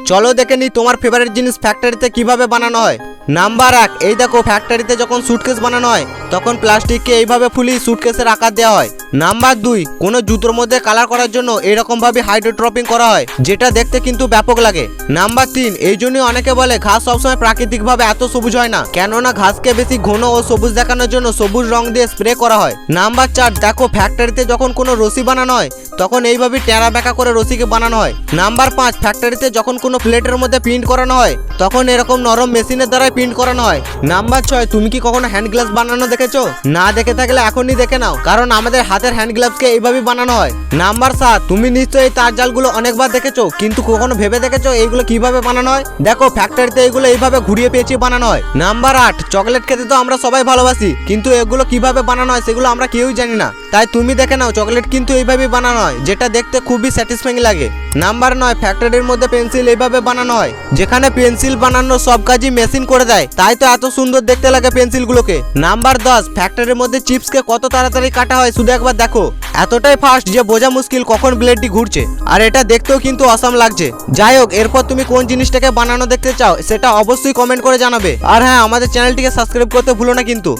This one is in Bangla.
চলো দেখে নি তোমার ফেভারিট জিনিস ফ্যাক্টরিতে কিভাবে বানানো হয়। নাম্বার 1, এই দেখো ফ্যাক্টরিতে যখন সুটকেস বানানো হয় তখন প্লাস্টিককে এইভাবে ফুলিয়ে সুটকেসের আকার দেওয়া হয়। নাম্বার 2, কোনো জুতোর মধ্যে কালার করার জন্য এরকম ভাবে হাইড্রোট্রপিং করা হয়, যেটা দেখতে কিন্তু ব্যাপক লাগে। নাম্বার 3, এই জন্যই অনেকে বলে ঘাস সবসময় প্রাকৃতিকভাবে এত সবুজ হয় না, কেননা ঘাসকে বেশি ঘন ও সবুজ দেখানোর জন্য সবুজ রং দিয়ে স্প্রে করা হয়। নাম্বার 4, দেখো ফ্যাক্টরিতে যখন কোনো রশি বানানো হয় তখন এইভাবে টেরা বেঁকা করে রশিকে বানানো হয়। নাম্বার 5, ফ্যাক্টরিতে যখন কোনো প্লেটের মধ্যে প্রিন্ট করানো হয় তখন এরকম নরম মেশিনের দ্বারাই প্রিন্ট করানো হয়। নাম্বার 6, তুমি কি কখনো হ্যান্ড গ্লাভস বানানো দেখেছো? না দেখে থাকলে এখনই দেখে নাও, কারণ আমাদের হাতের হ্যান্ড গ্লাভসকে এইভাবেই বানানো হয়। নাম্বার 7, তুমি নিশ্চয়ই এই তার জালগুলো অনেকবার দেখেছো, কিন্তু কখনো ভেবে দেখেছো এইগুলো কিভাবে বানানো হয়? দেখো ফ্যাক্টরিতে এইগুলো এইভাবে ঘুরিয়ে পেঁচিয়ে বানানো হয়। নাম্বার 8, চকলেট খেতে তো আমরা সবাই ভালোবাসি, কিন্তু এগুলো কিভাবে বানানো হয় সেগুলো আমরা কেউই জানি না, তাই তুমি দেখে নাও চকলেট কিন্তু এইভাবেই বানানো হয়, যেটা দেখতে খুবই স্যাটিসফাইং লাগে। নাম্বার 9, ফ্যাক্টরির মধ্যে পেন্সিল এইভাবে বানানো হয়, যেখানে পেন্সিল বানানোর সব কাজই মেশিন করে দেয়, তাই তো এত সুন্দর দেখতে লাগে পেন্সিলগুলোকে। নাম্বার 10, ফ্যাক্টরির মধ্যে চিপসকে কত তাড়াতাড়ি কাটা হয় শুধু একবার দেখো, এতটাই ফাস্ট যে বোঝা মুশকিল কখন ব্লেডটি ঘুরছে, আর এটা দেখতেও কিন্তু অসাম লাগছে। যাই হোক, এরপর তুমি কোন জিনিসটাকে বানানো দেখতে চাও সেটা অবশ্যই কমেন্ট করে জানাবে, আর হ্যাঁ, আমাদের চ্যানেলটিকে সাবস্ক্রাইব করতে ভুলো না কিন্তু।